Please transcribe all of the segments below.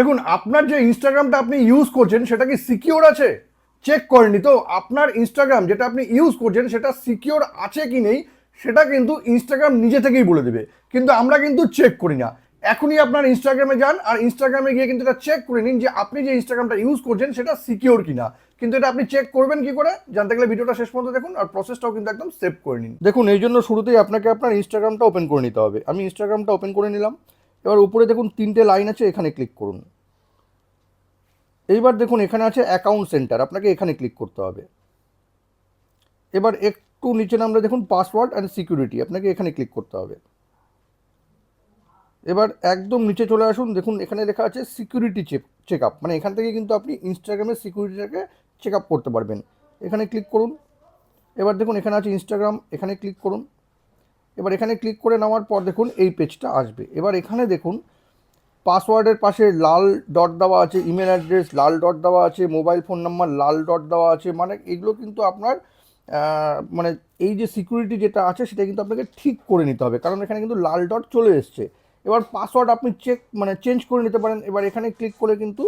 দেখুন আপনার যে ইনস্টাগ্রামটা আপনি ইউজ করছেন সেটা কি সিকিওর আছে, চেক করেনি তো। আপনার ইনস্টাগ্রাম যেটা আপনি ইউজ করছেন সেটা সিকিওর আছে কি নেই সেটা কিন্তু ইনস্টাগ্রাম নিজে থেকেই বলে দেবে, কিন্তু আমরা কিন্তু চেক করি না। এখনই আপনার ইনস্টাগ্রামে যান আর ইনস্টাগ্রামে গিয়ে কিন্তু এটা চেক করে নিন যে আপনি যে ইনস্টাগ্রামটা ইউজ করছেন সেটা সিকিওর কিনা। কিন্তু এটা আপনি চেক করবেন কি করে জানতে গেলে ভিডিওটা শেষ পর্যন্ত দেখুন, আর প্রসেসটাও কিন্তু একদম সেভ করে নিন। দেখুন এই জন্য শুরুতেই আপনাকে আপনার ইনস্টাগ্রামটা ওপেন করে নিতে হবে। আমি ইনস্টাগ্রামটা ওপেন করে নিলাম। এবার উপরে দেখুন 3টে লাইন আছে, এখানে ক্লিক করুন। এইবার দেখুন এখানে আছে অ্যাকাউন্ট সেন্টার, আপনাকে এখানে ক্লিক করতে হবে। এবার একটু নিচে নামলে দেখুন পাসওয়ার্ড অ্যান্ড সিকিউরিটি, আপনাকে এখানে ক্লিক করতে হবে। এবার একদম নিচে চলে আসুন, দেখুন এখানে লেখা আছে সিকিউরিটি চেক আপ, মানে এখান থেকে কিন্তু আপনি ইনস্টাগ্রামের সিকিউরিটিটাকে চেক আপ করতে পারবেন। এখানে ক্লিক করুন। এবার দেখুন এখানে আছে ইনস্টাগ্রাম, এখানে ক্লিক করুন। এবার এখানে ক্লিক করে নেওয়ার পর দেখুন এই পেজটা আসবে। এবার এখানে দেখুন পাসওয়ার্ডের পাশে লাল ডট দেওয়া আছে, ইমেল অ্যাড্রেস লাল ডট দেওয়া আছে, মোবাইল ফোন নাম্বার লাল ডট দেওয়া আছে, মানে এগুলো কিন্তু আপনার মানে এই যে সিকিউরিটি যেটা আছে সেটা কিন্তু আপনাকে ঠিক করে নিতে হবে, কারণ এখানে কিন্তু লাল ডট চলে এসছে। এবার পাসওয়ার্ড আপনি চেঞ্জ করে নিতে পারেন। এবার এখানে ক্লিক করে কিন্তু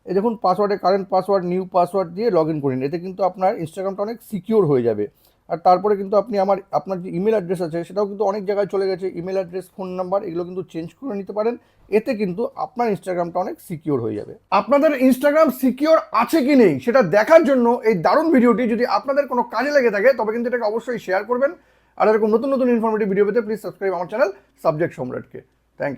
এই দেখুন পাসওয়ার্ডে কারেন্ট পাসওয়ার্ড নিউ পাসওয়ার্ড দিয়ে লগ ইন করে নিন। এতে কিন্তু আপনার ইনস্টাগ্রামটা অনেক সিকিওর হয়ে যাবে। আর তারপরে কিন্তু আপনি আপনার যে ইমেল অ্যাড্রেস আছে সেটাও কিন্তু অনেক জায়গায় চলে গেছে, ইমেল অ্যাড্রেস ফোন নাম্বার এগুলো কিন্তু চেঞ্জ করে নিতে পারেন। এতে কিন্তু আপনার ইনস্টাগ্রামটা অনেক সিকিওর হয়ে যাবে। আপনাদের ইনস্টাগ্রাম সিকিওর আছে কি নেই সেটা দেখার জন্য এই দারুণ ভিডিওটি যদি আপনাদের কোনো কাজে লেগে থাকে তবে কিন্তু এটাকে অবশ্যই শেয়ার করবেন। আর এরকম নতুন নতুন ইনফরমেটিভ ভিডিও পেতে প্লিজ সাবস্ক্রাইব আমার চ্যানেল সাবজেক্ট সম্রাটকে। Thank you.